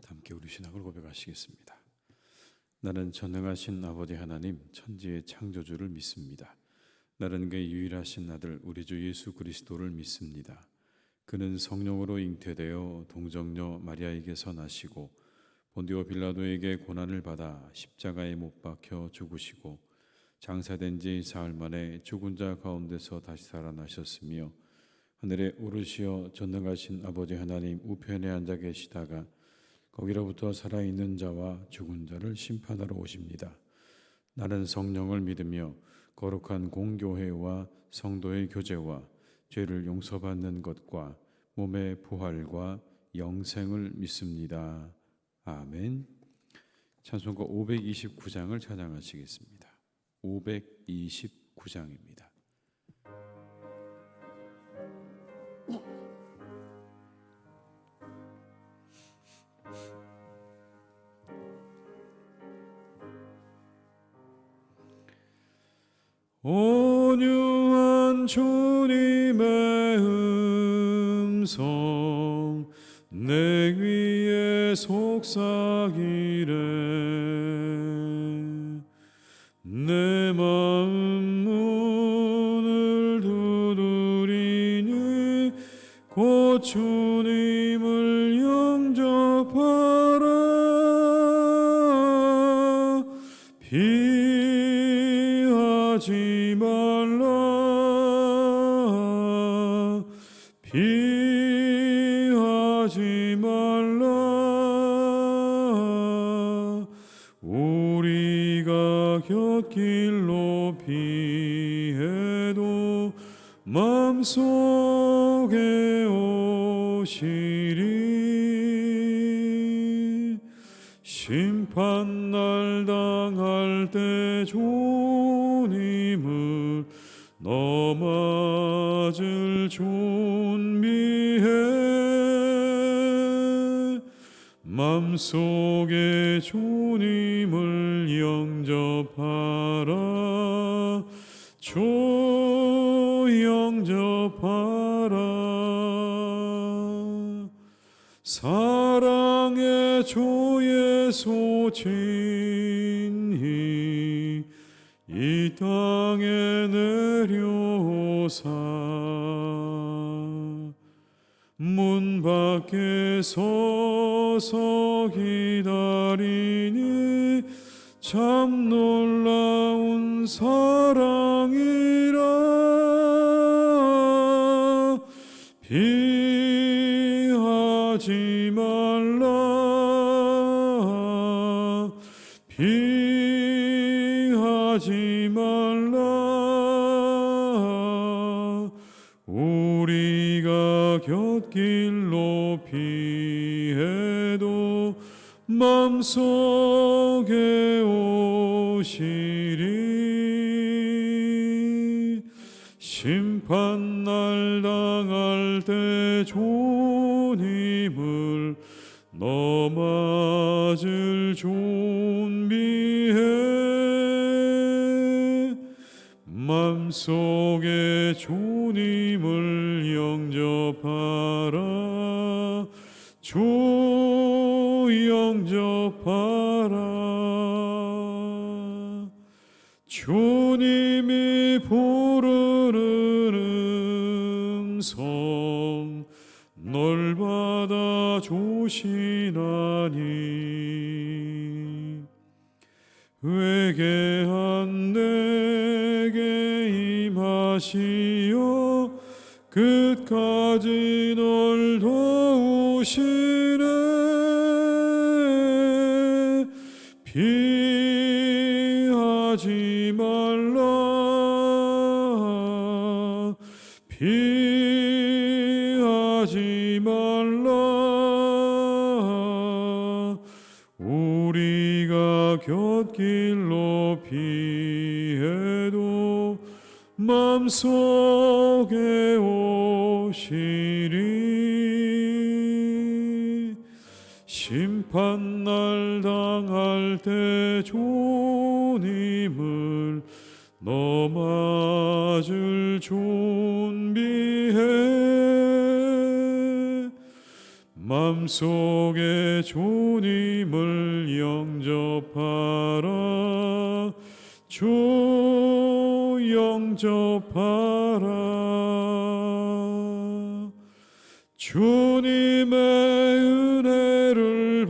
함께 우리 신앙을 고백하시겠습니다. 나는 전능하신 아버지 하나님 천지의 창조주를 믿습니다. 나는 그의 유일하신 아들 우리 주 예수 그리스도를 믿습니다. 그는 성령으로 잉태되어 동정녀 마리아에게서 나시고 본디오 빌라도에게 고난을 받아 십자가에 못 박혀 죽으시고 장사된 지 사흘 만에 죽은 자 가운데서 다시 살아나셨으며 하늘에 오르시어 전능하신 아버지 하나님 우편에 앉아 계시다가 거기로부터 살아있는 자와 죽은 자를 심판하러 오십니다. 나는 성령을 믿으며 거룩한 공교회와 성도의 교제와 죄를 용서받는 것과 몸의 부활과 영생을 믿습니다. 아멘. 찬송가 529장을 찬양하시겠습니다. 529장입니다. 온유한 주님의 음성 내 귀에 속삭이네. 내 마음 문을 두드리니 곧 주님을 영접하라. 피하지 말라. 피하지 말라. 우리가 곁길로 피해도 마음속에 오시리. 심판날 당할 때 주님을 넘어질 준비해. 맘속에 주님을 영접하라. 주 영접하라. 사랑의 주 예수 친히 이 땅에 내려오사 문 밖에 서서 기다리니 참 놀라운 사랑이라. 피하지 말라. 피하지 말라. 우리가 곁길로 피해도 맘속에 오시리. 심판날 당할 때 주님을 넘어질 준비해. 맘속에 주님을 영접하라. 주 영접하라. 주님이 부르는 음성 널 받아 주시나니. 회개한 내게 임하시어 끝까지 널 도우시네. 피하지 말라. 피하지 말라. 우리가 곁길로 피해도 맘속에 오시리. 심판날 당할 때 주님을 넘어질 준비해. 맘속에 주님을 영접하라. 주 영접하라. 주님의 은혜를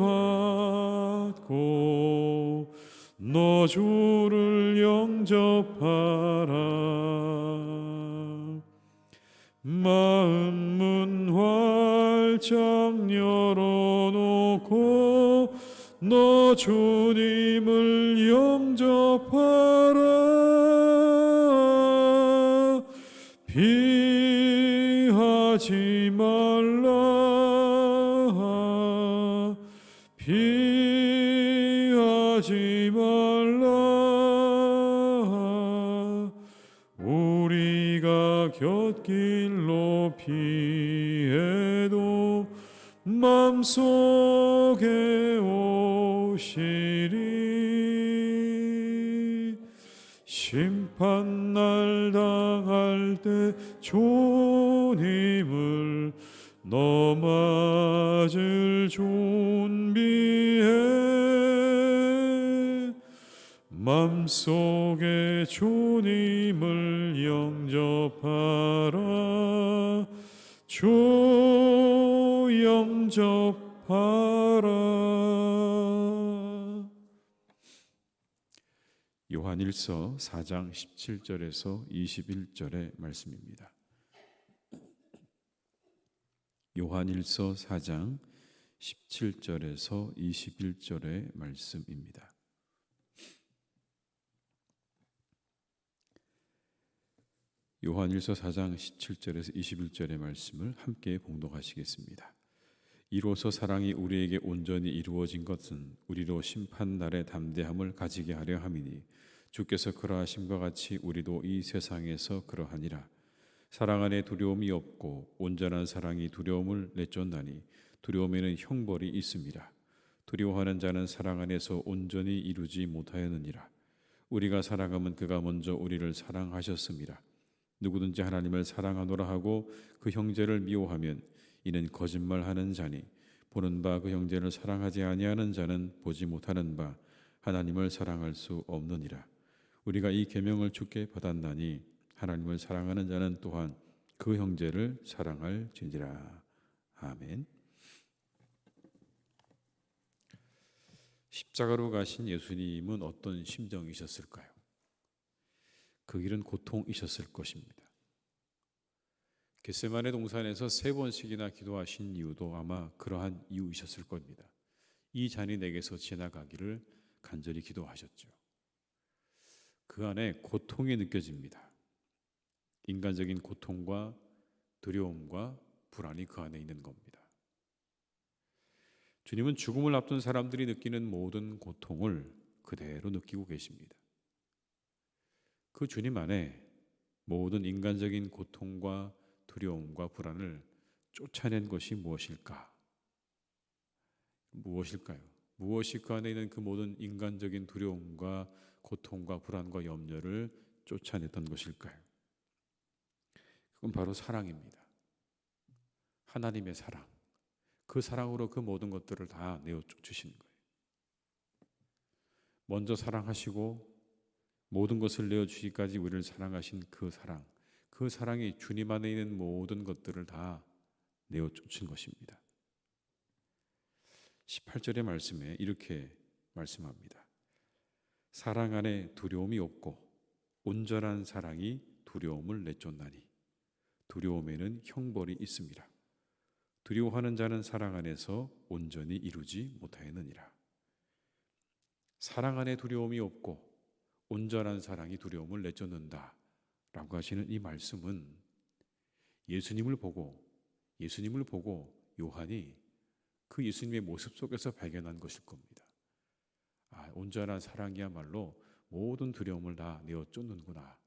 받고 너 주를 영접하라. 마음 문 활짝 열어놓고 너 주님을 영접하라. 피하지 말라. 피하지 말라. 우리가 곁길로 피해도 맘속에 오시리. 심판날 당할 때 주님을 너 맞을 준비해. 맘속에 주님을 영접하라. 주 영접하라. 요한일서 4장 17절에서 21절의 말씀입니다. 요한일서 4장 17절에서 21절의 말씀입니다. 요한일서 4장 17절에서 21절의 말씀을 함께 봉독하시겠습니다. 이로써 사랑이 우리에게 온전히 이루어진 것은 우리로 심판날의 담대함을 가지게 하려 함이니 주께서 그러하심과 같이 우리도 이 세상에서 그러하니라. 사랑 안에 두려움이 없고 온전한 사랑이 두려움을 내쫓나니 두려움에는 형벌이 있습니다. 두려워하는 자는 사랑 안에서 온전히 이루지 못하였느니라. 우리가 사랑하면 그가 먼저 우리를 사랑하셨습니다. 누구든지 하나님을 사랑하노라 하고 그 형제를 미워하면 이는 거짓말하는 자니 보는 바 그 형제를 사랑하지 아니하는 자는 보지 못하는 바 하나님을 사랑할 수 없느니라. 우리가 이 계명을 주께 받았나니 하나님을 사랑하는 자는 또한 그 형제를 사랑할지니라. 아멘. 십자가로 가신 예수님은 어떤 심정이셨을까요? 그 길은 고통이셨을 것입니다. 겟세마네 동산에서 3번씩이나 기도하신 이유도 아마 그러한 이유이셨을 겁니다. 이 잔이 내게서 지나가기를 간절히 기도하셨죠. 그 안에 고통이 느껴집니다. 인간적인 고통과 두려움과 불안이 그 안에 있는 겁니다. 주님은 죽음을 앞둔 사람들이 느끼는 모든 고통을 그대로 느끼고 계십니다. 그 주님 안에 모든 인간적인 고통과 두려움과 불안을 쫓아낸 것이 무엇일까? 무엇일까요? 무엇이 그 안에 있는 그 모든 인간적인 두려움과 고통과 불안과 염려를 쫓아냈던 것일까요? 그건 바로 사랑입니다. 하나님의 사랑. 그 사랑으로 그 모든 것들을 다 내어 쫓으시는 거예요. 먼저 사랑하시고 모든 것을 내어주시기까지 우리를 사랑하신 그 사랑, 그 사랑이 주님 안에 있는 모든 것들을 다 내어 쫓은 것입니다. 18절의 말씀에 이렇게 말씀합니다. 사랑 안에 두려움이 없고 온전한 사랑이 두려움을 내쫓나니 두려움에는 형벌이 있습니다. 두려워하는 자는 사랑 안에서 온전히 이루지 못하였느니라. 사랑 안에 두려움이 없고 온전한 사랑이 두려움을 내쫓는다 라고 하시는 이 말씀은 예수님을 보고 요한이 그 예수님의 모습 속에서 발견한 것일 겁니다. 온전한 사랑이야말로 모든 두려움을 다 내어 쫓는구나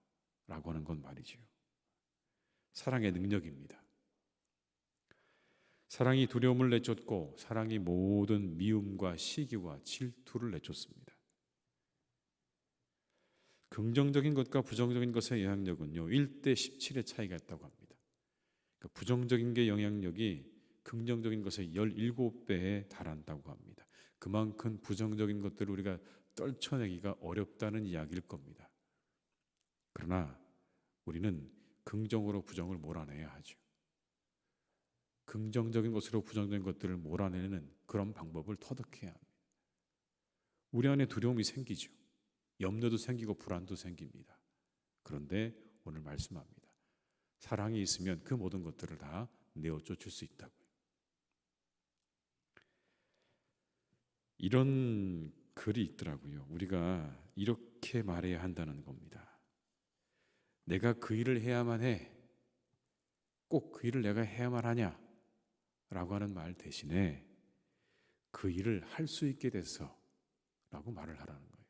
라고 하는 건 말이지요. 사랑의 능력입니다. 사랑이 두려움을 내쫓고 사랑이 모든 미움과 시기와 질투를 내쫓습니다. 긍정적인 것과 부정적인 것의 영향력은요 1대 17의 차이가 있다고 합니다. 그러니까 부정적인 게 영향력이 긍정적인 것의 17배에 달한다고 합니다. 그만큼 부정적인 것들을 우리가 떨쳐내기가 어렵다는 이야기일 겁니다. 그러나 우리는 긍정으로 부정을 몰아내야 하죠. 긍정적인 것으로 부정적인 것들을 몰아내는 그런 방법을 터득해야 합니다. 우리 안에 두려움이 생기죠. 염려도 생기고 불안도 생깁니다. 그런데 오늘 말씀합니다. 사랑이 있으면 그 모든 것들을 다 내어 쫓을 수 있다고요. 이런 글이 있더라고요. 우리가 이렇게 말해야 한다는 겁니다. 내가 그 일을 해야만 해. 꼭 그 일을 내가 해야만 하냐? 라고 하는 말 대신에 그 일을 할 수 있게 됐어 라고 말을 하라는 거예요.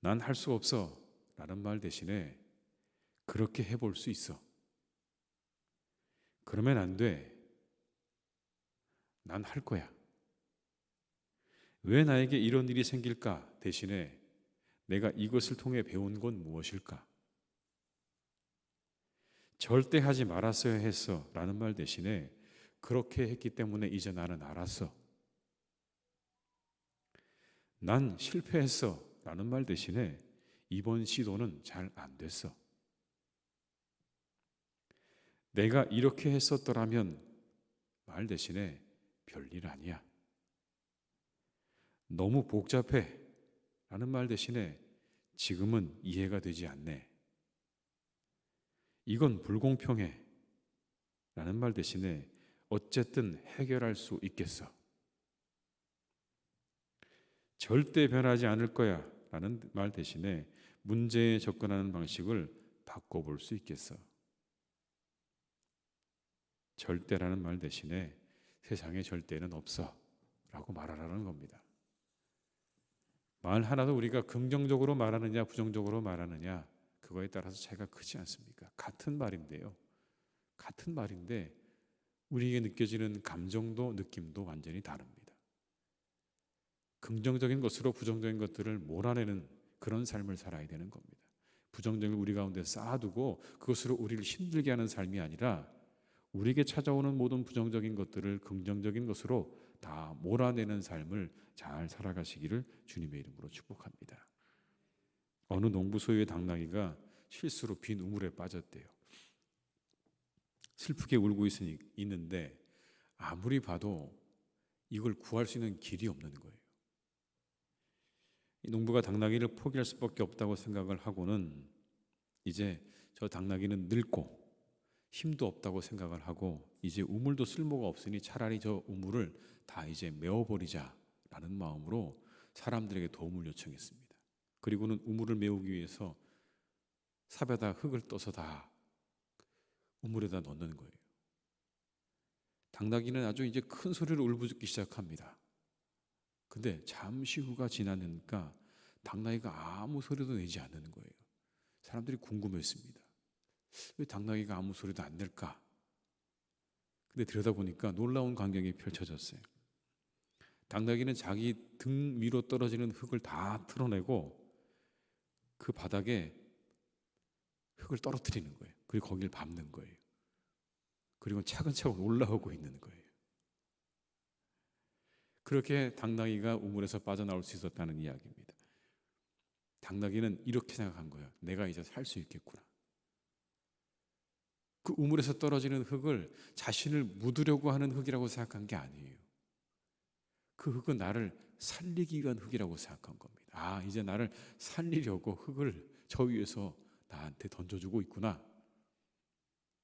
난 할 수 없어 라는 말 대신에 그렇게 해볼 수 있어. 그러면 안 돼. 난 할 거야. 왜 나에게 이런 일이 생길까 대신에 내가 이것을 통해 배운 건 무엇일까? 절대 하지 말았어야 했어 라는 말 대신에 그렇게 했기 때문에 이제 나는 알았어. 난 실패했어 라는 말 대신에 이번 시도는 잘 안 됐어. 내가 이렇게 했었더라면 말 대신에 별일 아니야. 너무 복잡해 라는 말 대신에 지금은 이해가 되지 않네. 이건 불공평해 라는 말 대신에 어쨌든 해결할 수 있겠어. 절대 변하지 않을 거야 라는 말 대신에 문제에 접근하는 방식을 바꿔볼 수 있겠어. 절대라는 말 대신에 세상에 절대는 없어 라고 말하라는 겁니다. 말 하나도 우리가 긍정적으로 말하느냐 부정적으로 말하느냐 그거에 따라서 차이가 크지 않습니까? 같은 말인데요. 같은 말인데 우리에게 느껴지는 감정도 느낌도 완전히 다릅니다. 긍정적인 것으로 부정적인 것들을 몰아내는 그런 삶을 살아야 되는 겁니다. 부정적인 우리 가운데 쌓아두고 그것으로 우리를 힘들게 하는 삶이 아니라 우리에게 찾아오는 모든 부정적인 것들을 긍정적인 것으로 다 몰아내는 삶을 잘 살아가시기를 주님의 이름으로 축복합니다. 어느 농부 소유의 당나귀가 실수로 빈 우물에 빠졌대요. 슬프게 울고 있는데 아무리 봐도 이걸 구할 수 있는 길이 없는 거예요. 이 농부가 당나귀를 포기할 수밖에 없다고 생각을 하고는 이제 저 당나귀는 늙고 힘도 없다고 생각을 하고 이제 우물도 쓸모가 없으니 차라리 저 우물을 다 이제 메워버리자라는 마음으로 사람들에게 도움을 요청했습니다. 그리고는 우물을 메우기 위해서 삽에다 흙을 떠서 다 우물에다 넣는 거예요. 당나귀는 아주 이제 큰 소리로 울부짖기 시작합니다. 근데 잠시 후가 지나니까 당나귀가 아무 소리도 내지 않는 거예요. 사람들이 궁금했습니다. 왜 당나귀가 아무 소리도 안 낼까? 근데 들여다보니까 놀라운 광경이 펼쳐졌어요. 당나귀는 자기 등 위로 떨어지는 흙을 다 털어내고 그 바닥에 흙을 떨어뜨리는 거예요. 그리고 거기를 밟는 거예요. 그리고 차근차근 올라오고 있는 거예요. 그렇게 당나귀가 우물에서 빠져나올 수 있었다는 이야기입니다. 당나귀는 이렇게 생각한 거예요. 내가 이제 살 수 있겠구나. 그 우물에서 떨어지는 흙을 자신을 묻으려고 하는 흙이라고 생각한 게 아니에요. 그 흙은 나를 살리기 위한 흙이라고 생각한 겁니다. 아, 이제 나를 살리려고 흙을 저 위에서 나한테 던져주고 있구나.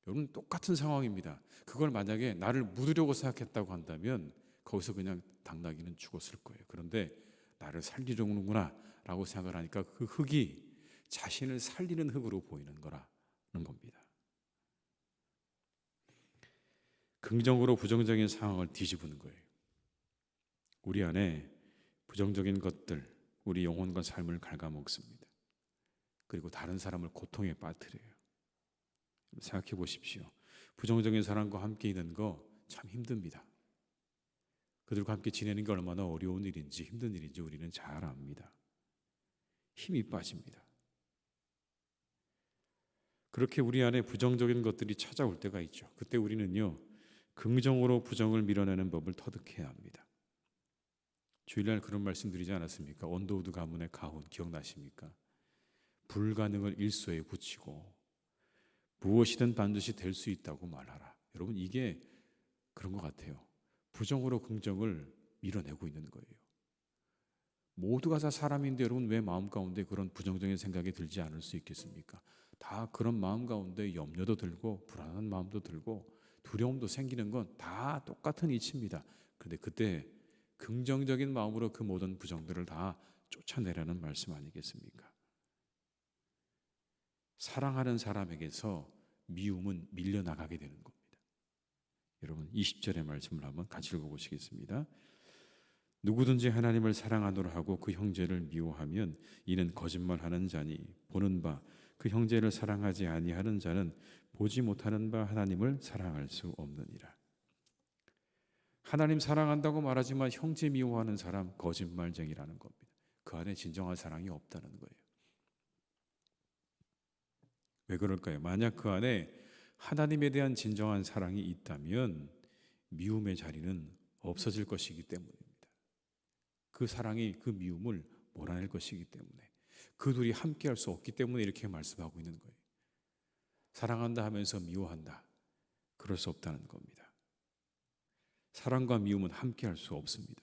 여러분 똑같은 상황입니다. 그걸 만약에 나를 묻으려고 생각했다고 한다면 거기서 그냥 당나귀는 죽었을 거예요. 그런데 나를 살리려는구나 라고 생각을 하니까 그 흙이 자신을 살리는 흙으로 보이는 거라는 겁니다. 긍정으로 부정적인 상황을 뒤집는 거예요. 우리 안에 부정적인 것들, 우리 영혼과 삶을 갉아먹습니다. 그리고 다른 사람을 고통에 빠뜨려요. 생각해 보십시오. 부정적인 사람과 함께 있는 거 참 힘듭니다. 그들과 함께 지내는 게 얼마나 어려운 일인지 힘든 일인지 우리는 잘 압니다. 힘이 빠집니다. 그렇게 우리 안에 부정적인 것들이 찾아올 때가 있죠. 그때 우리는요, 긍정으로 부정을 밀어내는 법을 터득해야 합니다. 주일날 그런 말씀 드리지 않았습니까? 언더우드 가문의 가훈 기억나십니까? 불가능을 일소에 붙이고 무엇이든 반드시 될 수 있다고 말하라. 여러분, 이게 그런 것 같아요. 부정으로 긍정을 밀어내고 있는 거예요. 모두가 다 사람인데 여러분, 왜 마음 가운데 그런 부정적인 생각이 들지 않을 수 있겠습니까? 다 그런 마음 가운데 염려도 들고 불안한 마음도 들고 두려움도 생기는 건 다 똑같은 이치입니다. 그런데 그때 긍정적인 마음으로 그 모든 부정들을 다 쫓아내라는 말씀 아니겠습니까? 사랑하는 사람에게서 미움은 밀려나가게 되는 겁니다. 여러분, 20절의 말씀을 한번 같이 읽어보시겠습니다. 누구든지 하나님을 사랑하노라 하고 그 형제를 미워하면 이는 거짓말하는 자니 보는 바 그 형제를 사랑하지 아니하는 자는 보지 못하는 바 하나님을 사랑할 수 없느니라. 하나님 사랑한다고 말하지만 형제 미워하는 사람 거짓말쟁이라는 겁니다. 그 안에 진정한 사랑이 없다는 거예요. 왜 그럴까요? 만약 그 안에 하나님에 대한 진정한 사랑이 있다면 미움의 자리는 없어질 것이기 때문입니다. 그 사랑이 그 미움을 몰아낼 것이기 때문에, 그 둘이 함께할 수 없기 때문에 이렇게 말씀하고 있는 거예요. 사랑한다 하면서 미워한다, 그럴 수 없다는 겁니다. 사랑과 미움은 함께할 수 없습니다.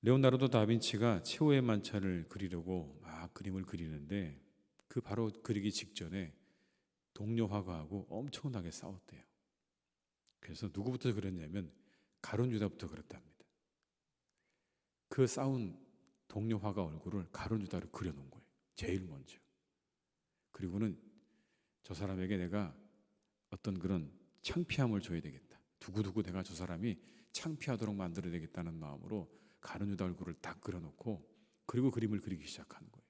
레오나르도 다빈치가 최후의 만찬을 그리려고 막 그림을 그리는데 그 바로 그리기 직전에 동료 화가하고 엄청나게 싸웠대요. 그래서 누구부터 그랬냐면 가룟 유다부터 그랬답니다. 그 싸운 동료 화가 얼굴을 가룟 유다로 그려놓은 거예요. 제일 먼저. 그리고는 저 사람에게 내가 어떤 그런 창피함을 줘야 되겠다. 두고두고 내가 저 사람이 창피하도록 만들어야 되겠다는 마음으로 가룟 유다 얼굴을 딱 그려놓고 그리고 그림을 그리기 시작하는 거예요.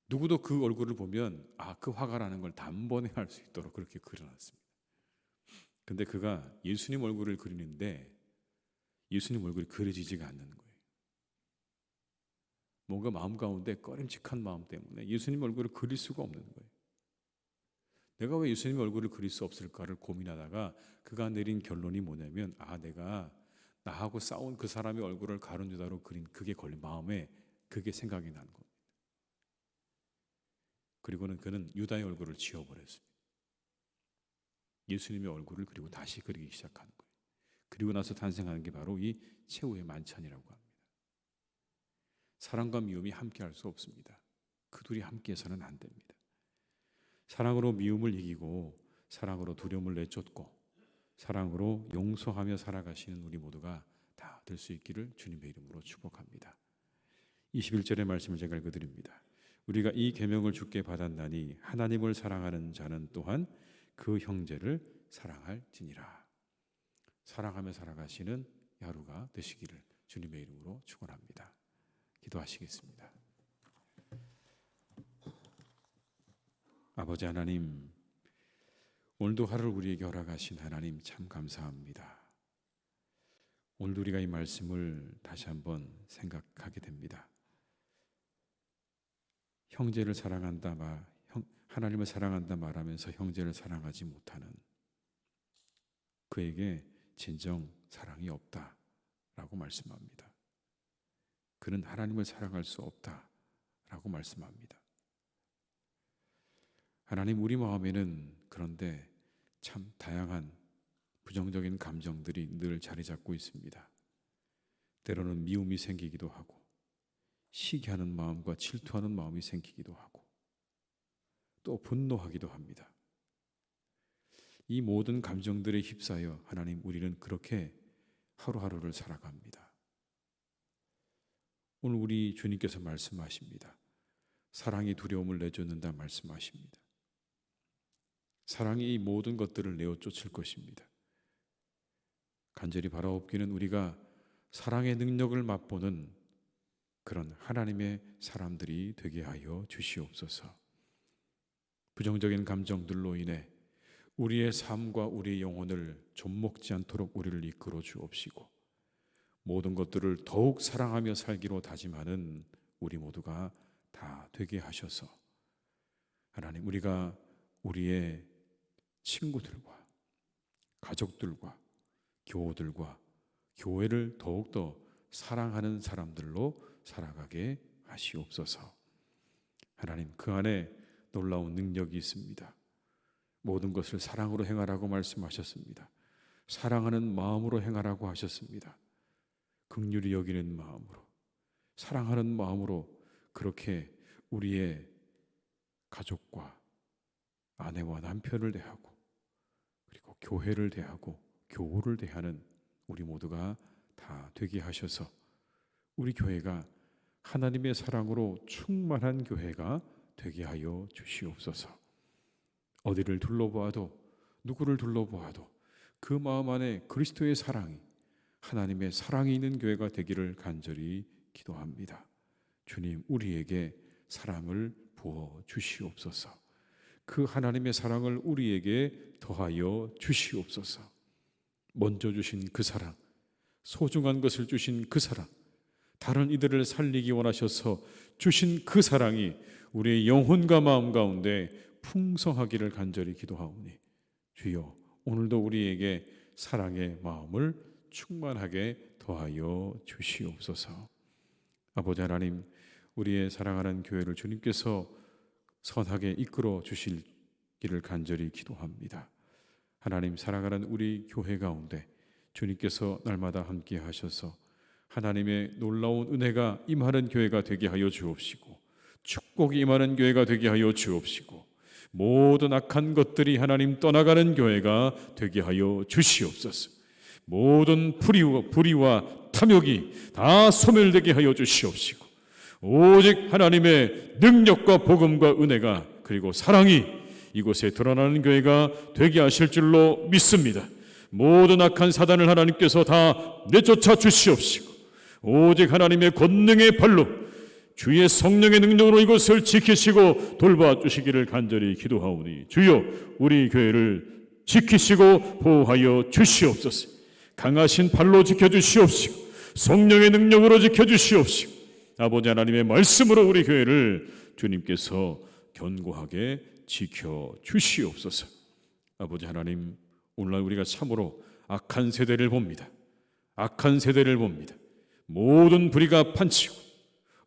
누구도 그 얼굴을 보면 그 화가라는 걸 단번에 알 수 있도록 그렇게 그려놨습니다. 근데 그가 예수님 얼굴을 그리는데 예수님 얼굴이 그려지지가 않는 거예요. 뭔가 마음 가운데 꺼림칙한 마음 때문에 예수님 얼굴을 그릴 수가 없는 거예요. 내가 왜 예수님 얼굴을 그릴 수 없을까를 고민하다가 그가 내린 결론이 뭐냐면 내가 나하고 싸운 그 사람의 얼굴을 가룟 유다로 그린 그게 걸린 마음에 그게 생각이 난 겁니다. 그리고는 그는 유다의 얼굴을 지워버렸습니다. 예수님의 얼굴을 그리고 다시 그리기 시작하는 거예요. 그리고 나서 탄생하는 게 바로 이 최후의 만찬이라고 합니다. 사랑과 미움이 함께할 수 없습니다. 그 둘이 함께해서는 안 됩니다. 사랑으로 미움을 이기고 사랑으로 두려움을 내쫓고 사랑으로 용서하며 살아가시는 우리 모두가 다 될 수 있기를 주님의 이름으로 축복합니다. 21절의 말씀을 제가 읽어드립니다. 우리가 이 계명을 주께 받았나니 하나님을 사랑하는 자는 또한 그 형제를 사랑할지니라. 사랑하며 살아가시는 하루가 되시기를 주님의 이름으로 축원합니다. 기도하시겠습니다. 아버지 하나님, 오늘도 하루를 우리에게 허락하신 하나님 참 감사합니다. 오늘도 우리가 이 말씀을 다시 한번 생각하게 됩니다. 형제를 사랑한다 하나님을 사랑한다 말하면서 형제를 사랑하지 못하는 그에게 진정 사랑이 없다라고 말씀합니다. 그는 하나님을 사랑할 수 없다라고 말씀합니다. 하나님, 우리 마음에는 그런데 참 다양한 부정적인 감정들이 늘 자리 잡고 있습니다. 때로는 미움이 생기기도 하고 시기하는 마음과 질투하는 마음이 생기기도 하고 또 분노하기도 합니다. 이 모든 감정들에 휩싸여 하나님, 우리는 그렇게 하루하루를 살아갑니다. 오늘 우리 주님께서 말씀하십니다. 사랑이 두려움을 내쫓는다 말씀하십니다. 사랑이 이 모든 것들을 내어 쫓을 것입니다. 간절히 바라옵기는 우리가 사랑의 능력을 맛보는 그런 하나님의 사람들이 되게 하여 주시옵소서. 부정적인 감정들로 인해 우리의 삶과 우리의 영혼을 좀먹지 않도록 우리를 이끌어 주옵시고 모든 것들을 더욱 사랑하며 살기로 다짐하는 우리 모두가 다 되게 하셔서 하나님, 우리가 우리의 친구들과 가족들과 교우들과 교회를 더욱더 사랑하는 사람들로 살아가게 하시옵소서. 하나님, 그 안에 놀라운 능력이 있습니다. 모든 것을 사랑으로 행하라고 말씀하셨습니다. 사랑하는 마음으로 행하라고 하셨습니다. 긍휼히 여기는 마음으로, 사랑하는 마음으로 그렇게 우리의 가족과 아내와 남편을 대하고, 그리고 교회를 대하고 교우를 대하는 우리 모두가 다 되게 하셔서 우리 교회가 하나님의 사랑으로 충만한 교회가 되게 하여 주시옵소서. 어디를 둘러보아도, 누구를 둘러보아도 그 마음 안에 그리스도의 사랑이, 하나님의 사랑이 있는 교회가 되기를 간절히 기도합니다. 주님, 우리에게 사랑을 부어 주시옵소서. 그 하나님의 사랑을 우리에게 더하여 주시옵소서. 먼저 주신 그 사랑, 소중한 것을 주신 그 사랑, 다른 이들을 살리기 원하셔서 주신 그 사랑이 우리의 영혼과 마음 가운데 풍성하기를 간절히 기도하오니, 주여, 오늘도 우리에게 사랑의 마음을 충만하게 더하여 주시옵소서. 아버지 하나님, 우리의 사랑하는 교회를 주님께서 선하게 이끌어 주시기를 간절히 기도합니다. 하나님, 사랑하는 우리 교회 가운데 주님께서 날마다 함께 하셔서 하나님의 놀라운 은혜가 임하는 교회가 되게 하여 주옵시고, 축복이 임하는 교회가 되게 하여 주옵시고, 모든 악한 것들이 하나님 떠나가는 교회가 되게 하여 주시옵소서. 모든 불의와 탐욕이 다 소멸되게 하여 주시옵시고, 오직 하나님의 능력과 복음과 은혜가 그리고 사랑이 이곳에 드러나는 교회가 되게 하실 줄로 믿습니다. 모든 악한 사단을 하나님께서 다 내쫓아 주시옵시고, 오직 하나님의 권능의 발로 주의 성령의 능력으로 이것을 지키시고 돌봐주시기를 간절히 기도하오니, 주여, 우리 교회를 지키시고 보호하여 주시옵소서. 강하신 발로 지켜주시옵시고 성령의 능력으로 지켜주시옵시고, 아버지 하나님의 말씀으로 우리 교회를 주님께서 견고하게 지켜주시옵소서. 아버지 하나님, 오늘날 우리가 참으로 악한 세대를 봅니다. 악한 세대를 봅니다. 모든 불의가 판치고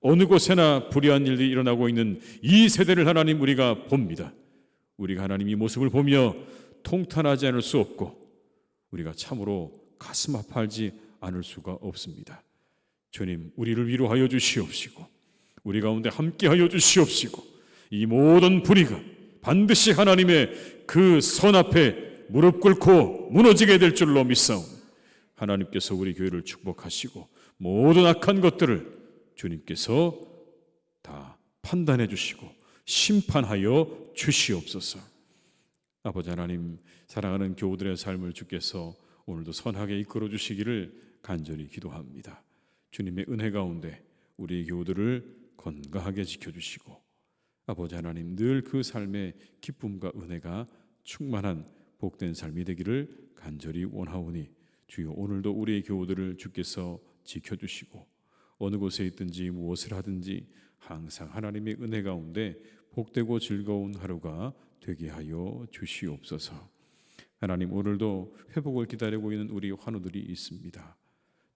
어느 곳에나 불의한 일이 일어나고 있는 이 세대를 하나님 우리가 봅니다. 우리가 하나님 이 모습을 보며 통탄하지 않을 수 없고, 우리가 참으로 가슴 아파하지 않을 수가 없습니다. 주님, 우리를 위로하여 주시옵시고 우리 가운데 함께하여 주시옵시고, 이 모든 불의가 반드시 하나님의 그 선 앞에 무릎 꿇고 무너지게 될 줄로 믿사오니, 하나님께서 우리 교회를 축복하시고 모든 악한 것들을 주님께서 다 판단해 주시고 심판하여 주시옵소서. 아버지 하나님, 사랑하는 교우들의 삶을 주께서 오늘도 선하게 이끌어 주시기를 간절히 기도합니다. 주님의 은혜 가운데 우리 교우들을 건강하게 지켜주시고, 아버지 하나님, 늘 그 삶의 기쁨과 은혜가 충만한 복된 삶이 되기를 간절히 원하오니, 주여, 오늘도 우리의 교우들을 주께서 지켜주시고 어느 곳에 있든지 무엇을 하든지 항상 하나님의 은혜 가운데 복되고 즐거운 하루가 되게 하여 주시옵소서. 하나님, 오늘도 회복을 기다리고 있는 우리 환우들이 있습니다.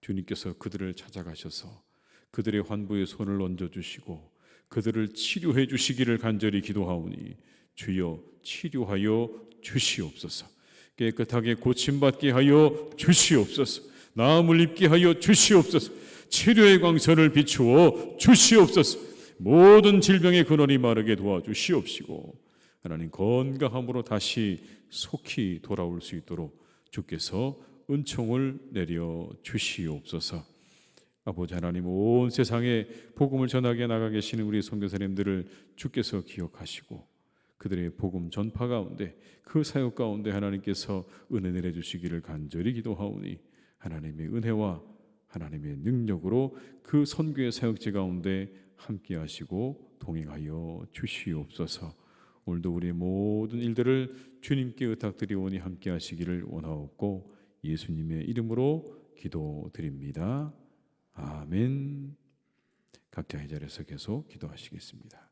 주님께서 그들을 찾아가셔서 그들의 환부에 손을 얹어주시고 그들을 치료해 주시기를 간절히 기도하오니, 주여, 치료하여 주시옵소서. 깨끗하게 고침받게 하여 주시옵소서. 나음을 입게 하여 주시옵소서. 치료의 광선을 비추어 주시옵소서. 모든 질병의 근원이 마르게 도와주시옵시고, 하나님, 건강함으로 다시 속히 돌아올 수 있도록 주께서 은총을 내려 주시옵소서. 아버지 하나님, 온 세상에 복음을 전하게 나가 계시는 우리 선교사님들을 주께서 기억하시고 그들의 복음 전파 가운데, 그 사역 가운데 하나님께서 은혜 내려주시기를 간절히 기도하오니, 하나님의 은혜와 하나님의 능력으로 그 선교의 사역지 가운데 함께 하시고 동행하여 주시옵소서. 오늘도 우리의 모든 일들을 주님께 의탁드리오니 함께 하시기를 원하옵고 예수님의 이름으로 기도드립니다. 아멘. 각자 이 자리에서 계속 기도하시겠습니다.